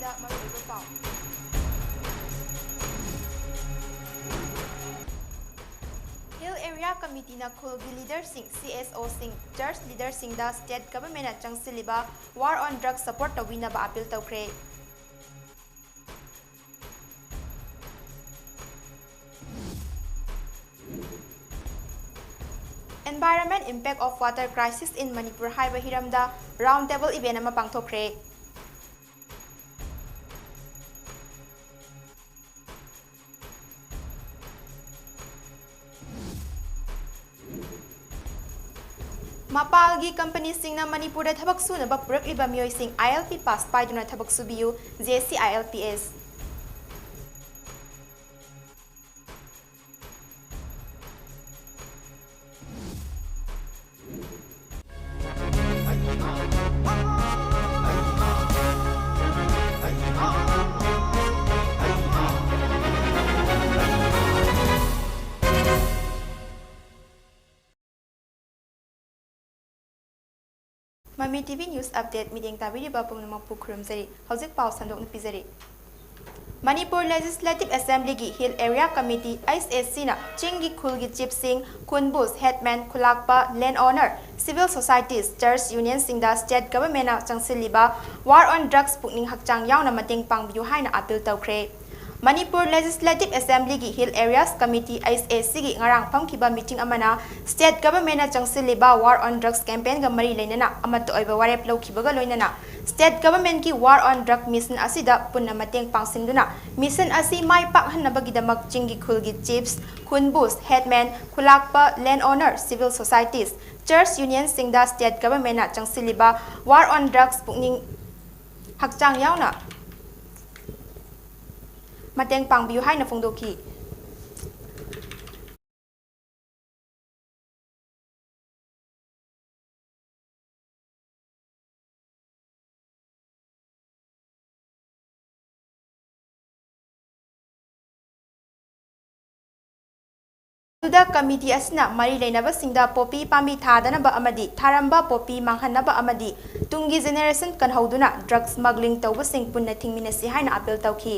ꯃꯅꯤꯄꯨꯔꯗ ꯃꯔꯨꯑꯣꯏꯕ ꯄꯥꯎ Hill Area Committee khulgi leadersing CSOsing church leadersing da state government changsiliba war on drugs support tawinaba appeal tawkhre Environment impact of water crisis in Manipur haiba hiramda round table event ama pangthokre Mapalgi company singna Manipurda thabak sunaba purakliba miyoi sing ILP pass paiduna thabak subiyu JC ILPS Mami TV News Update meeting tabiriba pungnamak pukhrumjari hojik paw sandok nupijari Manipur Legislative Assembly gi Hill Area Committee ISAC na chingi khulgi chief sing Kunbus headman khulakpa landowner civil societies church union singda state government na changsiliba war on drugs pukning hakchang yauna mating pangbiu haina appeal tawkhre Manipur Legislative Assembly gi Hill Areas Committee ISAC gi ngarang phamkiba meeting amana state government na changsiliba war on drugs campaign ga mari leinana amato oiba warep lawkhibaga loinana state government ki war on drug mission asida punna mateng pangsinduna mission asi mai pak hannabagidamak chingi khulgi chiefs Kunbus headman khulakpa landowner civil societies church union singda state government na changsiliba war on drugs pukning hakchang yauna mateng pangbiu haina phongdoki Tuda committee asna mari leinaba singda popi pambi thadanaba amadi tharamba popi manghanaba amadi tungi generation kanhauduna drug smuggling tawba sing punna thingminasi haina appeal tawki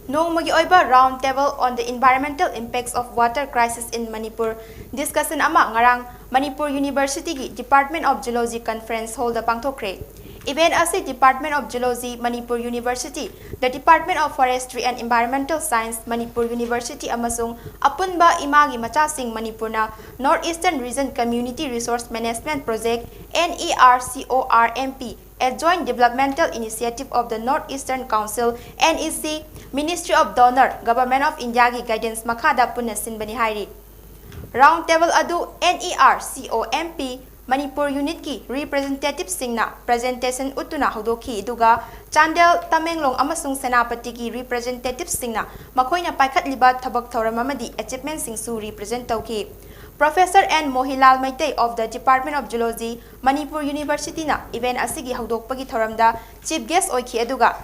Nongmagi oiba round table on the environmental impacts of water crisis in Manipur discussion ama ngarang Manipur University gi Department of Geology conference hall da pangthokre event asi Department of Geology Manipur University the Department of Forestry and Environmental Science Manipur University amasung apunba imagi machasing Manipurna Northeastern Region Community Resource Management Project NERCORMP a joint developmental initiative of the Northeastern Council NEC Ministry of Donor Government of India gi guidance makhada punna sinbani hairi round table adu NERCOMP Manipur unit ki representative singna presentation utuna hodoki duga Chandel Tamenglong amasung Senapati ki representative singna makoina paikhatliba thabak thoram amadi achievement singsu represent tawki Professor N. Mohilal Maitei of the Department of Geology, Manipur University na event asigi haudokpagi thoramda chief guest oikhi aduga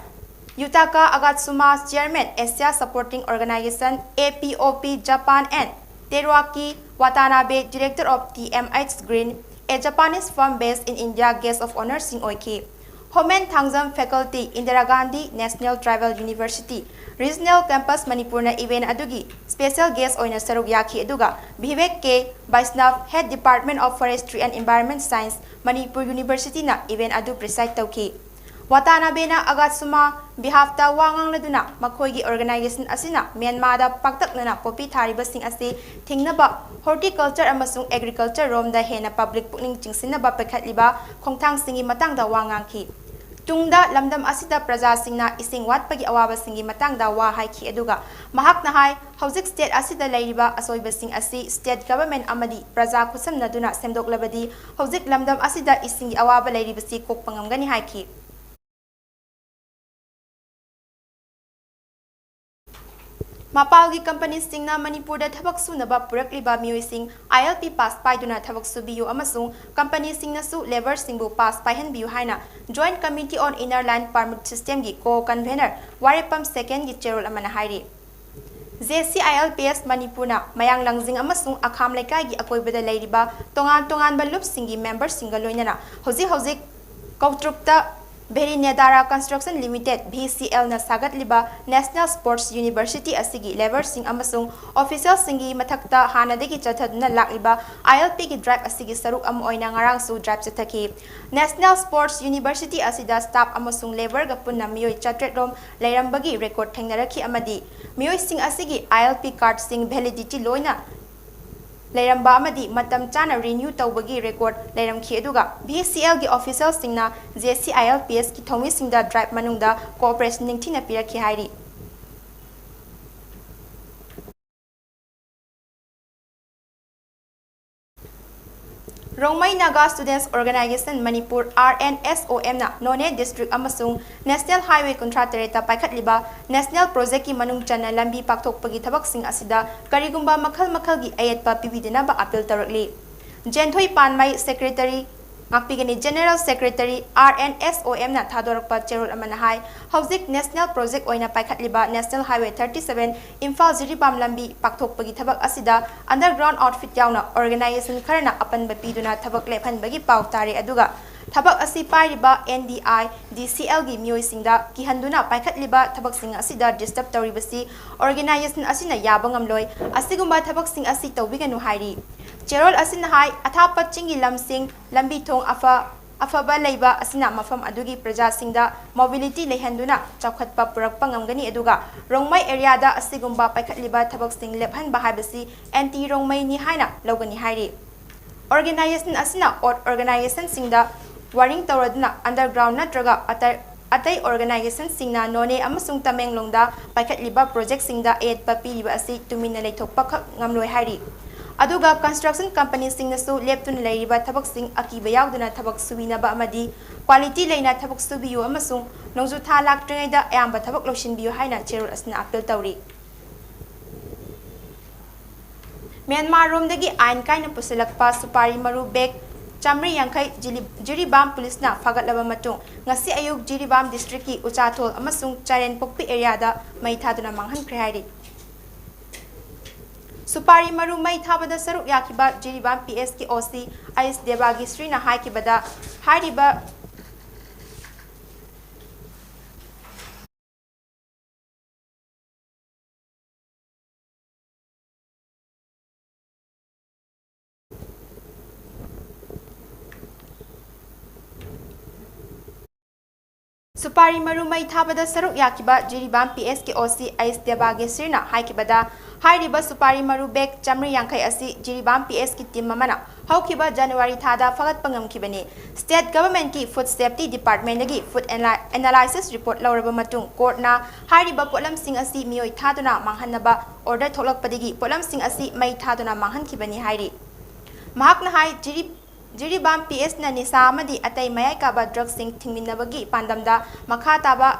Yutaka Agatsuma Chairman Asia Supporting Organization APOP Japan and Teruaki Watanabe Director of TMH Green, a Japanese firm based in India guest of honor sing oikhi Homen Thangzam Faculty Indira Gandhi National Tribal University Regional Campus Manipur na event adugi special guest oina saruk yakhi aduga Bhivek K Vaishnav Head Department of Forestry and Environment Science Manipur University na event adu preside tawki Watanabe na Agatsuma behalf ta wangang laduna makhoigi organization asina Myanmar da paktakna popi thariba sing ase thingnaba horticulture amasung agriculture rom da hena public pukning chingsinaba pekhatliba khongthang singi matang da wangang ki Tungda lamdam asida praja singna ising watpagi awaba singi matangda wa haiki aduga mahak na hai hojik state asida leiriba asoiba sing asi state government amadi praja khusam naduna semdok labadi hojik lamdam asida isingi awaba leiriba si kokpangamgani haiki Mapalgi company singna Manipurda thabak sunaba purakliba miyoi sing ILP pass paiduna thabak subiyu amasung company singna su labor singbu pass paihan biyu haina Joint Committee on Inner Line Permit System gi co-convener Warepam second gi chairol amana hairi JCILPS Manipurna mayang langjing amasung akham laikai gi akoibada leiriba tongan tongan ba lup singi members singa loinana hozik kautrupta Berinedara Construction Limited BCL na sagat liba National Sports University asigi lever sing amasung official singi mathakta hanadegi chathaduna lakliba ILP gi drive asigi saruk am oina ngarang su drive chathaki National Sports University asida staff amasung lever ga punna miyoi chatret rom leirambagi record thengnaraki amadi miyoi sing asigi ILP card sing validity loina Lairam Bamadi Matam Chana renew Taubagi record Lairam Kieduga BCL gi official singna JCILPS ki thomi singda drive manungda cooperation ningthina piraki hairi Rongmai Naga Students Organization Manipur RNSOM na None District amasung National Highway Contractor ta paikhatliba National Project ki manung chana lambi pakthokpagi thabak sing asida karigumba makhal gi ayatpa pibidina ba appeal tarakli Jenthoi Panmai Secretary Ngapigani General Secretary RNSOM na thadorakpa cherol amana hai hauzik National Project oina paikhatliba National Highway 37 Imphal Jiribam lambi pakthokpagi thabak asida underground outfit yauna organization kharana apanba piduna thabak lephanbagi pau tare aduga thabak asi pairiba NDI DCL gi mioi singda kihanduna paikhatliba thabak sing asida disturb tawribasi organization asina yabangam loi asigumba thabak sing asi tawbiganu hairi Cherol asin hai athapa chingi lamsing lambi thong afaba leiba asina mafam adugi praja singda mobility lehanduna chawkhatpa purakpa ngamgani aduga Rongmai area da asigumba paikhatliba thabak sing lephan bahabasi anti Rongmai ni haina logani hairi organization asina organization singda waring tawraduna underground natraga atai organization singna none amasung tamenglongda paikhatliba project singda aid pa piriba asi tumina leithokpa khak ngamloi hairi Aduga construction company singnasu leptuna leiriba thabak sing akiba yauduna thabak subinaba amadi quality leina thabak subiyu amasung nongju tha laktringaida ayamba thabak losinbiyu haina cherul asna appeal tawri Myanmar romdagi ain kaina pusilakpa supari maru bag Chamri Yankai Jiribam Police na fagatlaba matung ngasi ayuk Jiribam district ki Uchathol amasung Charen Pokpi area da mai thaduna manghankhre hairi Supari maru mai thabada saruk yakiba Jiribam PS ki OC Ais Debagi Sri na haikibada hariba Supari maru mai thabada saruk yakiba Jiribam PS ki OC Ais Debagi Sri na haikibada Hariba Supari Maru Bek Chamri Yankai asi Jiribam PS ki team mamana haukiba January thada fagat pangam kibani State Government ki Food Safety Department lagi Food Analysis Report lauraba matung court na hariba polam sing asi mioi thaduna manghanaba order tholak padigi polam sing asi mai thaduna manghan kibani hairi mahak na hai Jiribam PS na nisa amadi atai mayai ka ba drug sing thingminabagi pandamda makha taba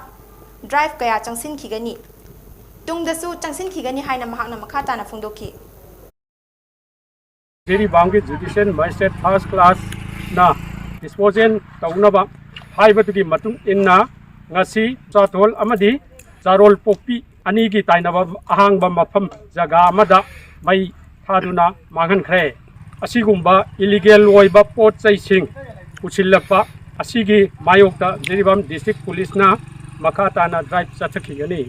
drive kaya changsin khigani Tungdasu changsin khigani haina mahakna makhata na phungdoki Jiribam ki judicial magistrate first class na disposal taunaba haibatugi matung inna ngasi Uchathol amadi Charol Pokpi ani gi tainaba ahangba mafam jaga amada mai thaduna manghankhre asigumba illegal oiba pot chaising uchillakpa asigi mayokta Jiribam district police na makhata na drive chathakigani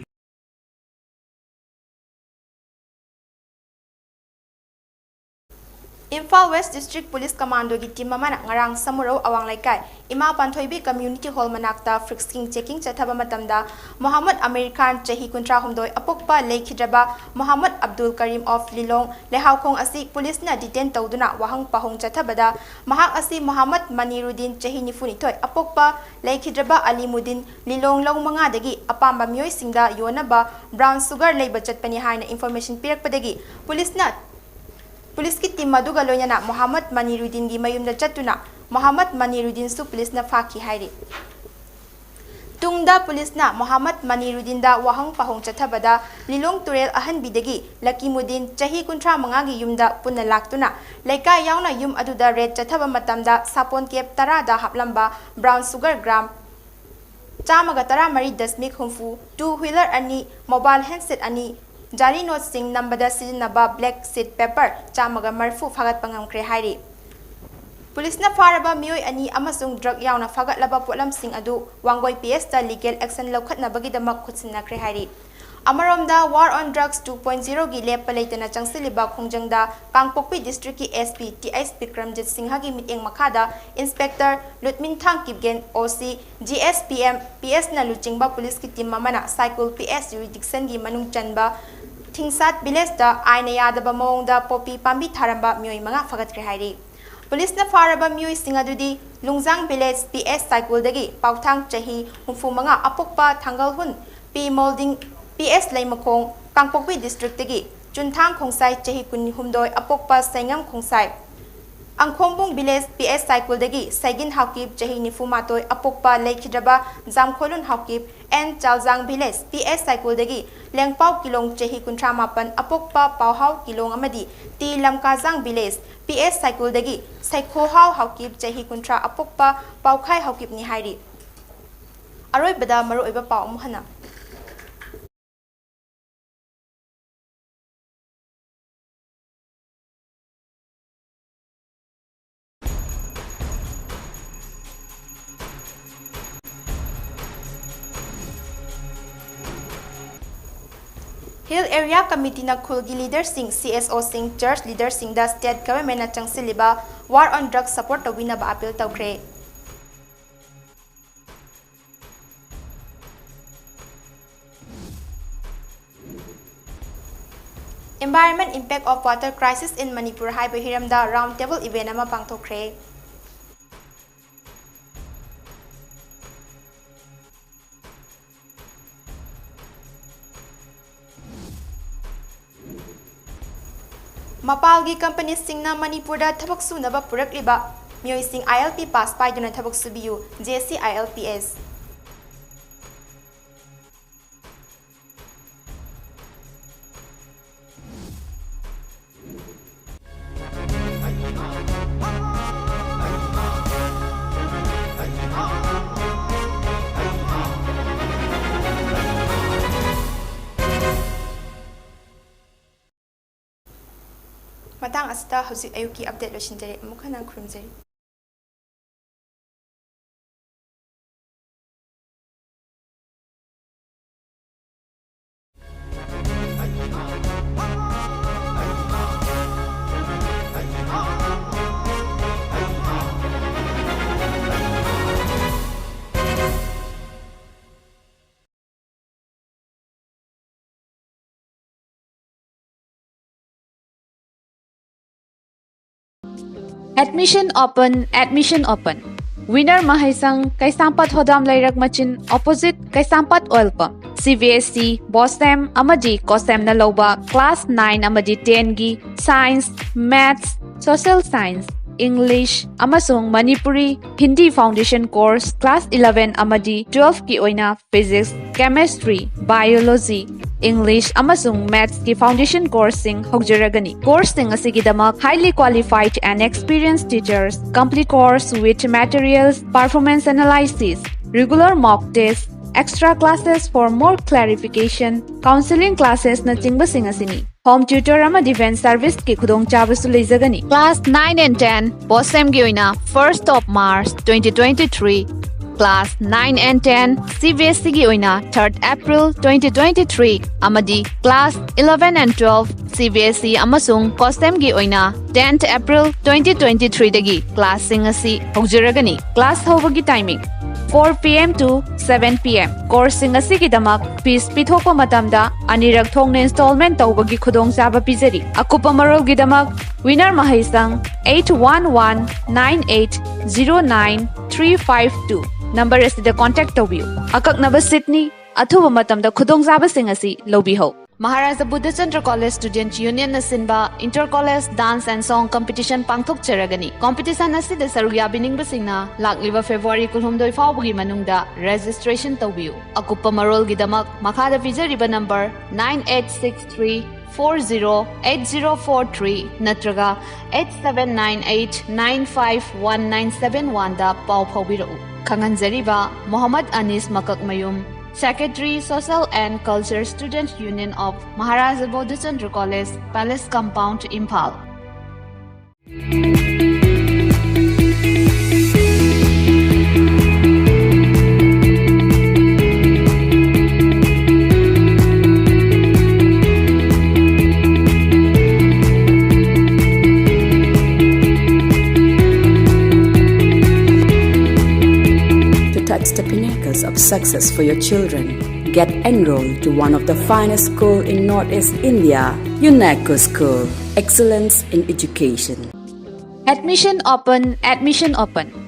Imphal West District Police Commando gi team mamana ngarang samuro awang laikai ima panthoibi community hall manakta frisking checking chathaba matamda Muhammad Amir Khan chahi kuntra humdoi apokpa leikhidraba Muhammad Abdul Karim of Lilong lehaukong asi police na detain tawduna wahang pahong chathabada mahak asi Muhammad Maniruddin chahi nifuni thoi apokpa leikhidraba Alimuddin Lilong long manga dagi apamba mioi singda yonaba brown sugar leiba chatpani haina information pirakpadagi Police ki team maduga loyana Muhammad Maniruddin gi mayumda chatuna Muhammad Maniruddin su police na faki hairi Tungda police na Muhammad Maniruddin da wahang pahong chathabada Lilong Turel ahan bidagi Lakimuddin chahi kuntra mangagi yumda punna laktuna laikai yauna yum aduda red chathaba matamda sapon kep tara da haplamba brown sugar gram Chamaga tara mari dasmik humfu two wheeler ani mobile handset ani jari note sing nambada sizinaba black seed paper chamaga marfu fagatpa ngamkre hairi. Police na faraba miyoy ani amasung drug yauna fagatlaba potlamsing adu wanggoy PS ta legal action lawkhatnabagidamak khutsinakre hairi. Amaromda War on Drugs 2.0 gi lep palaitana changsiliba khongjangda Kangpokpi District ki SP TI Bikramjit Singha gi miteng makhada Inspector Lutmin Thang Kipgen OC GSPM PS na luchingba police ki team mamana cycle PS jurisdiction gi manung chanba Thingsat village da aina yadaba mawngda popi pambi tharamba myoy manga fagatkre hairi. Police na faraba myoy singadudi Lungzang village PS cycle dagi pauthang chahi humfu manga apokpa thangal hun P molding PS Laimakong, Kangpokpi District Tegi, Juntang Kongsai Chahi Kun Humdoi Apokpa Saingam Kongsai. Ang Khombung Village PS Cycle Degi, Saigin Haukip Chahi Nifumatoi Apokpa Laikidaba, Zamkolun Haukip, and Chalzang Village PS Cycle Degi, Lengpau Kilong Chahi Kuntramapan Apokpa Pauhau Kilong Amadi, Ti Lamkazang Village PS Cycle Degi, Saikohau Haukip Chahi Kuntra Apokpa Paukai Haukip ni Hairi. Aroy Bada Maru Iba Pau Muhana. Hill Area Committee na Khulgi Leader Singh CSO Singh Church Leader Singh da State Government na changsiliba War on Drugs support tawina ba appeal tawkre. Environment impact of water crisis in Manipur haiba hiramda round table event ama pangthokre. Mapalgi company singna Manipurda thabak sunaba purakliba myoy sing ILP pass paiduna thabak subiyu JC ILPS. Matang asta hausi ayuki update losinjare mukhanang khurumjari. Admission open. Winner Mahaisang Kaisampat Hodam Lairak Machin opposite Kaisampat Oil Pump. CVSC, Bosem, Amadi, Kosem Naloba, Class 9 Amadi 10 Gi, Science, Maths, Social Science, English, Amasung Manipuri, Hindi Foundation Course, Class 11 Amadi 12 Ki Oina, Physics, Chemistry, Biology, English amasung Maths ki foundation course sing hogjaragani. Course sing asigidamak highly qualified and experienced teachers, complete course with materials, performance analysis, regular mock tests, extra classes for more clarification, counseling classes na chingba sing asini. Home tutor ama defense service ki khudong chabasu leizagani. Class 9 and 10 Bosem gi oina 1st of March 2023. Class 9 and 10 CBSE gi oina 3rd April 2023 amadi Class 11 and 12 CBSE amasung Kosem gi oina 10th April 2023 dagi class sing asi hogjaragani. Class hobagi timing 4 p.m. to 7 p.m. Course sing asi ki damak fees pithokpa matamda anirak thongna installment tawbagi khudong chaba pizari. Akupa marol gi damak winner mahaisang 8119809352 number asida contact tawbiu. Akaknaba Sydney athuba matamda khudong chaba sing asi lobiho. Maharaja Buddha Chandra College Student Union na sinba Inter-College Dance and Song Competition pangthok charagani. Competition asida saruya bining basingna lakliba February kulhumdoi fawbagi manungda registration tawbiu. Akupa marol gidamak makhada pijariba number 9863408043 natraga 8798951971 da pau phawbirau. Kanganjariba Muhammad Anis Makakmayum Secretary Social and Culture Student Union of Maharaja Bodhichandra College, Palace Compound, Imphal. Touch the pinnacles of success for your children. Get enrolled to one of the finest schools in Northeast India, UNESCO School. Excellence in education. Admission open, admission open.